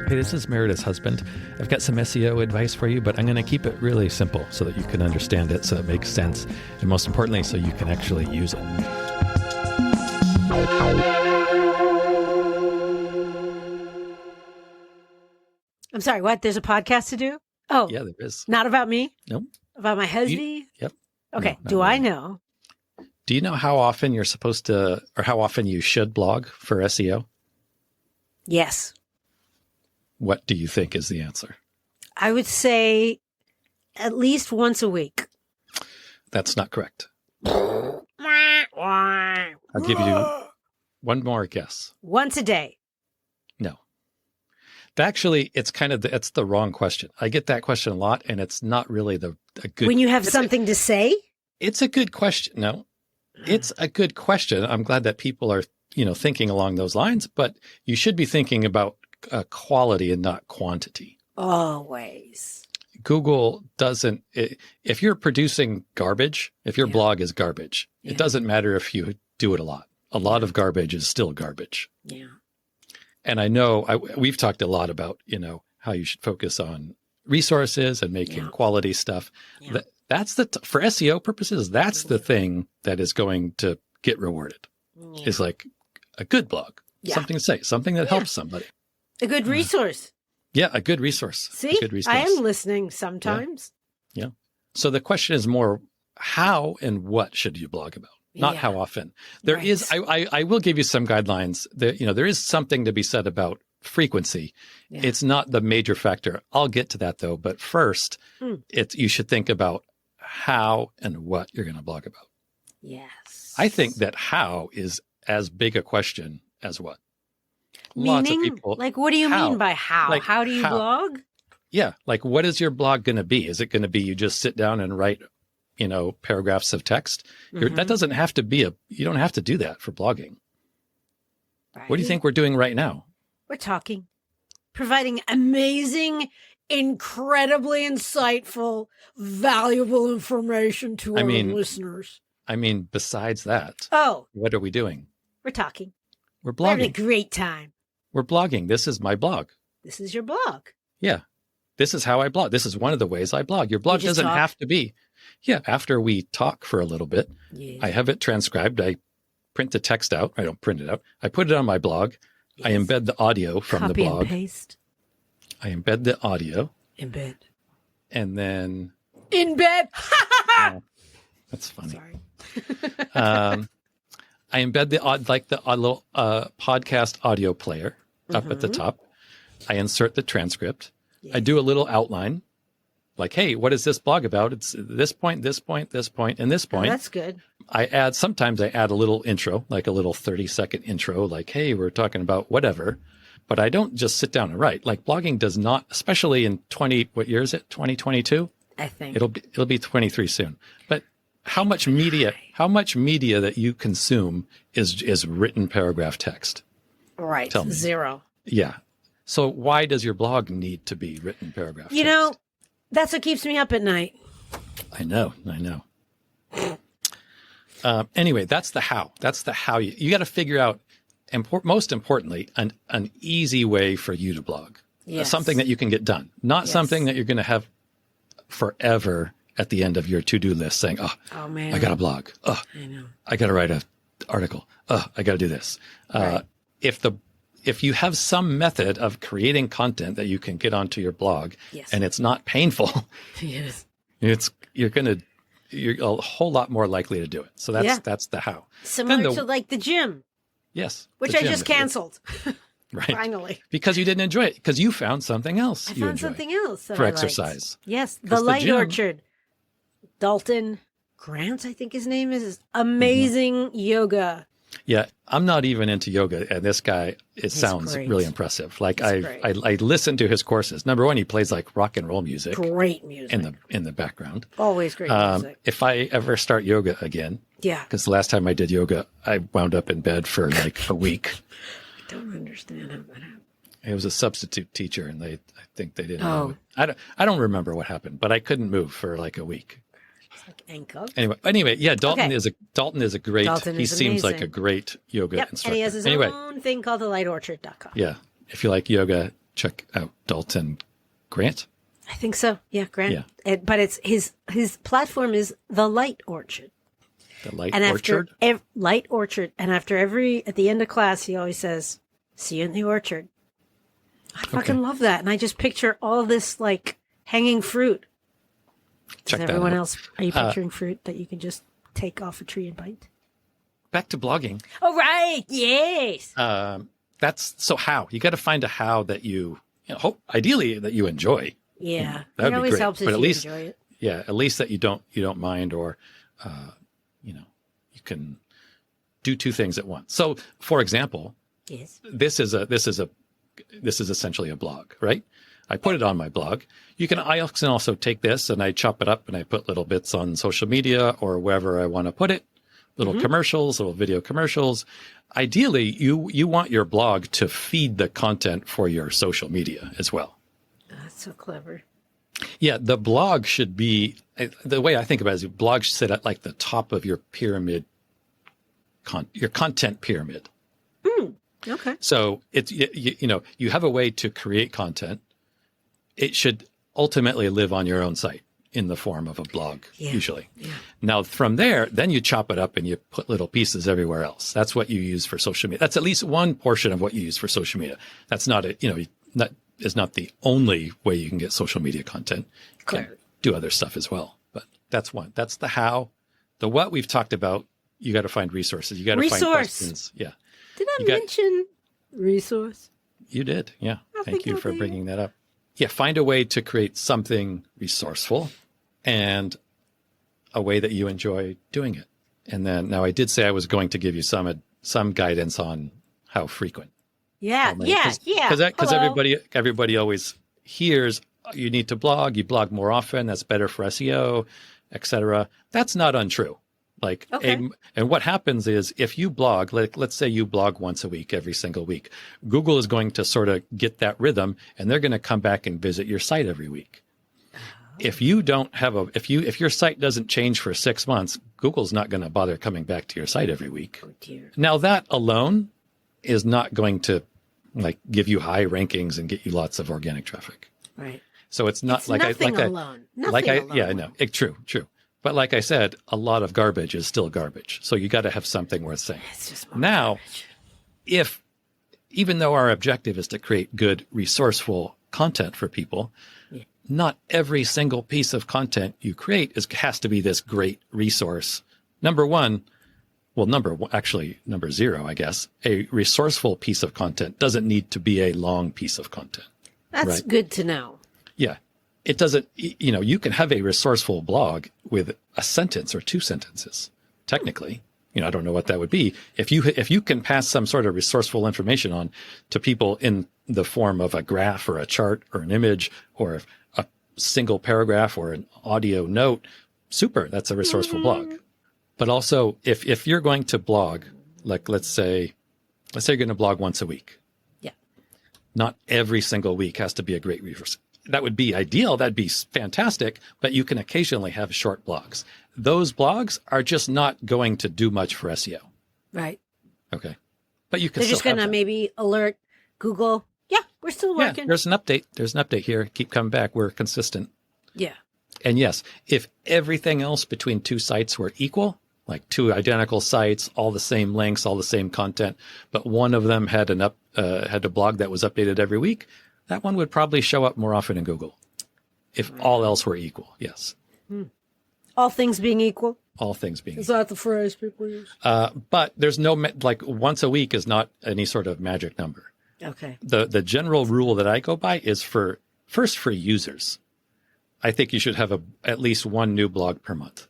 Hey, this is Meredith's husband. I've got some SEO advice for you, but I'm going to keep it really simple so that you can understand it, so it makes sense, and most importantly, so you can actually use it. I'm sorry, what? There's a podcast to do? Oh. Yeah, there is. Not about me? No. About my husband? Yep. Okay. No, do really. I know? Do you know how often you're supposed to, or how often you should blog for SEO? Yes. What do you think is the answer? I would say at least once a week. That's not correct. I'll give you one more guess. Once a day. No. Actually, it's it's the wrong question. I get that question a lot, and it's not really a good. When you have something to say? It's a good question. No, it's a good question. I'm glad that people are, thinking along those lines, but you should be thinking about quality and not quantity. Always. Google doesn't, if you're producing garbage, if your blog is garbage, it doesn't matter if you do it a lot. A lot of garbage is still garbage. Yeah. And I know we've talked a lot about, how you should focus on resources and making quality stuff. Yeah. That's for SEO purposes, that's the thing that is going to get rewarded is like a good blog, something to say, something that helps somebody. A good resource. Yeah, a good resource. See, a good resource. I am listening sometimes. Yeah. So the question is more how and what should you blog about, not how often. There is, I will give you some guidelines. There is something to be said about frequency. Yeah. It's not the major factor. I'll get to that though. But first, you should think about how and what you're going to blog about. Yes. I think that how is as big a question as what. Meaning, lots of people, like, what do you mean by how? Like, how do you blog? Yeah. Like, what is your blog going to be? Is it going to be you just sit down and write, paragraphs of text? That doesn't have to be you don't have to do that for blogging. Right. What do you think we're doing right now? We're talking, providing amazing, incredibly insightful, valuable information to our listeners. I mean, besides that, what are we doing? We're talking. We're blogging. We're having a great time. We're blogging. This is my blog. This is your blog. Yeah. This is how I blog. This is one of the ways I blog. Your blog doesn't have to be. Yeah. After we talk for a little bit, I have it transcribed. I print the text out. I don't print it out. I put it on my blog. I embed the audio from the blog. Copy and paste. I embed the audio. Embed. And then. In bed. That's funny. Sorry. I embed the little podcast audio player up at the top. I insert the transcript. Yes. I do a little outline, like, hey, what is this blog about? It's this point, this point, this point, and this point. Oh, that's good. Sometimes I add a little intro, like a little 30-second intro, like, hey, we're talking about whatever. But I don't just sit down and write. Like, blogging does not, especially in what year is it? 2022? I think. It'll be 23 soon. But how much media that you consume is written paragraph text? Right. Tell me. 0. Yeah. So why does your blog need to be written paragraph text? That's what keeps me up at night. I know. Anyway, that's the how. That's the how you got to figure out, most importantly, an easy way for you to blog. Yes. Something that you can get done, not something that you're going to have forever at the end of your to-do list saying, oh man, I got to blog. Oh, I know. I got to write an article. Oh, I got to do this. Right. If you have some method of creating content that you can get onto your blog and it's not painful, yes, you're a whole lot more likely to do it. So that's the how. Similar to like the gym. Yes. Which I just canceled. Right. Finally. Because you didn't enjoy it. Because you found something else. I found something else for exercise. Yes. The Light Orchard. Dalton Grant, I think his name is. Amazing yoga. Yeah. I'm not even into yoga. And this guy, sounds really impressive. Like I listened to his courses. Number one, he plays like rock and roll music. Great music. In the background. Always great music. If I ever start yoga again. Yeah. Because the last time I did yoga, I wound up in bed for like a week. I don't understand how that happened. It was a substitute teacher, and I think they didn't know it. I don't remember what happened, but I couldn't move for like a week. Like ankle. Anyway, yeah, Dalton is a great. He seems like a great yoga instructor. And he has his own thing called thelightorchard.com. Yeah, if you like yoga, check out Dalton Grant. I think so. Yeah, Grant. Yeah. But it's his platform is The Light Orchard. The Light And Orchard. after Light Orchard, and at the end of class, he always says, "See you in the orchard." I fucking love that, and I just picture all this like hanging fruit. Check that everyone out. else? Are you picturing fruit that you can just take off a tree and bite? Back to blogging. Oh right, yes. That's so how you got to find a how that you hope ideally that you enjoy. Yeah, That'd it be always great. helps if But at you least, enjoy it. Yeah, at least that you don't mind, or you can do two things at once. So, for example, Yes. this is essentially a blog, right? I put it on my blog. I can also take this and I chop it up and I put little bits on social media or wherever I want to put it. Little commercials, little video commercials. Ideally, you want your blog to feed the content for your social media as well. That's so clever. Yeah, the blog should be, the way I think about it is blogs should sit at like the top of your pyramid, your content pyramid. Okay. So it's, you have a way to create content. It should ultimately live on your own site in the form of a blog, usually. Yeah. Now, from there, then you chop it up and you put little pieces everywhere else. That's what you use for social media. That's at least one portion of what you use for social media. That's not that is not the only way you can get social media content. You can do other stuff as well. But that's one. That's the how. The what we've talked about, you got to find resources. You got to find questions. Yeah. Did I mention resource? You did. Yeah. Thank you for bringing that up. Yeah. Find a way to create something resourceful and a way that you enjoy doing it. And then now I did say I was going to give you some guidance on how frequent. Yeah. Because everybody always hears you need to blog. You blog more often. That's better for SEO, etc. That's not untrue. And what happens is if you blog, let's say you blog once a week, every single week, Google is going to sort of get that rhythm and they're going to come back and visit your site every week. If you don't have if your site doesn't change for 6 months, Google's not going to bother coming back to your site every week. Oh dear. Now that alone is not going to give you high rankings and get you lots of organic traffic. Right. So it's not nothing alone. Yeah, I know. True. But like I said, a lot of garbage is still garbage. So you got to have something worth saying. It's just now, garbage. Even though our objective is to create good, resourceful content for people, not every single piece of content you create has to be this great resource. Number 0, I guess, a resourceful piece of content doesn't need to be a long piece of content. That's good to know. Yeah. It doesn't, you can have a resourceful blog with a sentence or 2 sentences, technically. I don't know what that would be. If you can pass some sort of resourceful information on to people in the form of a graph or a chart or an image or a single paragraph or an audio note, super, that's a resourceful blog. But also, if you're going to blog, like let's say you're going to blog once a week. Yeah. Not every single week has to be a great resource. That would be ideal. That'd be fantastic. But you can occasionally have short blogs. Those blogs are just not going to do much for SEO. Right. Okay. But you can They're just going to maybe alert Google. Yeah, we're still working. Yeah, there's an update. There's an update here. Keep coming back. We're consistent. Yeah. And yes, if everything else between 2 sites were equal, like 2 identical sites, all the same links, all the same content, but one of them had had a blog that was updated every week, that one would probably show up more often in Google. If all else were equal, yes. All things being equal? All things being Is that the phrase people use? But there's no, once a week is not any sort of magic number. Okay. The general rule that I go by is for users. I think you should have at least 1 new blog per month,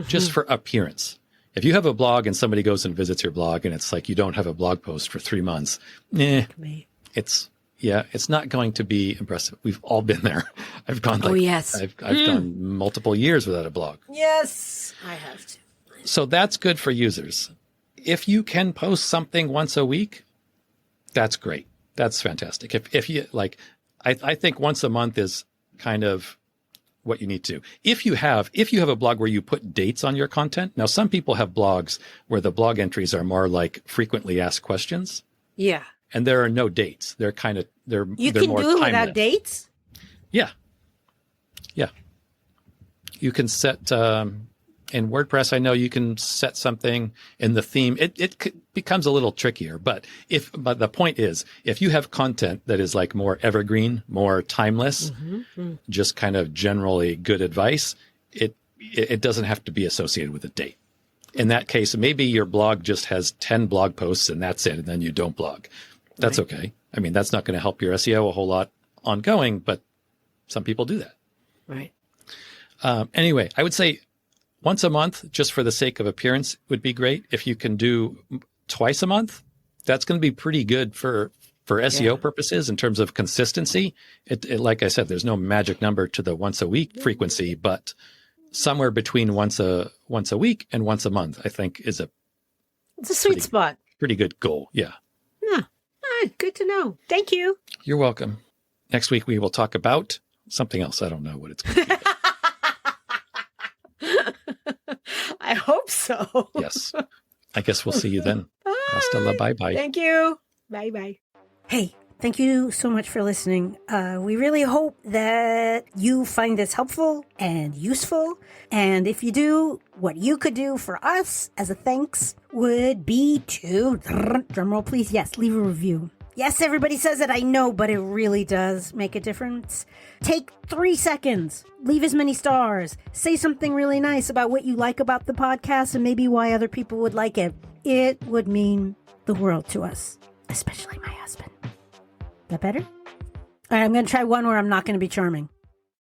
just for appearance. If you have a blog and somebody goes and visits your blog and it's like you don't have a blog post for 3 months, it's not going to be impressive. We've all been there. I've gone I've gone multiple years without a blog. Yes, I have to. So that's good for users. If you can post something once a week, that's great. That's fantastic. If you I think once a month is kind of what you need to do. If you have a blog where you put dates on your content, now some people have blogs where the blog entries are more like frequently asked questions. Yeah. and there are no dates. They're You they're can more do it timeless. without dates? Yeah. Yeah. You can set, in WordPress, I know you can set something in the theme. It becomes a little trickier, but the point is, if you have content that is like more evergreen, more timeless, just kind of generally good advice, it doesn't have to be associated with a date. In that case, maybe your blog just has 10 blog posts and that's it, and then you don't blog. That's okay. I mean, that's not going to help your SEO a whole lot ongoing, but some people do that. Right. Anyway, I would say once a month, just for the sake of appearance, would be great. If you can do twice a month, that's going to be pretty good for SEO purposes in terms of consistency. Like I said, there's no magic number to the once a week frequency, but somewhere between once a week and once a month, I think it's a sweet spot. Pretty good goal. Yeah. Yeah. Good to know. Thank you. You're welcome. Next week, we will talk about something else. I don't know what it's going to be. I hope so. Yes. I guess we'll see you then. Hasta la bye-bye. Thank you. Bye-bye. Hey, thank you so much for listening. We really hope that you find this helpful and useful. And if you do, what you could do for us as a thanks would be to, drumroll please, yes, leave a review. Yes, everybody says it, I know, but it really does make a difference. Take 3 seconds, leave as many stars, say something really nice about what you like about the podcast and maybe why other people would like it. It would mean the world to us, especially my husband. That better? All right, I'm going to try one where I'm not going to be charming.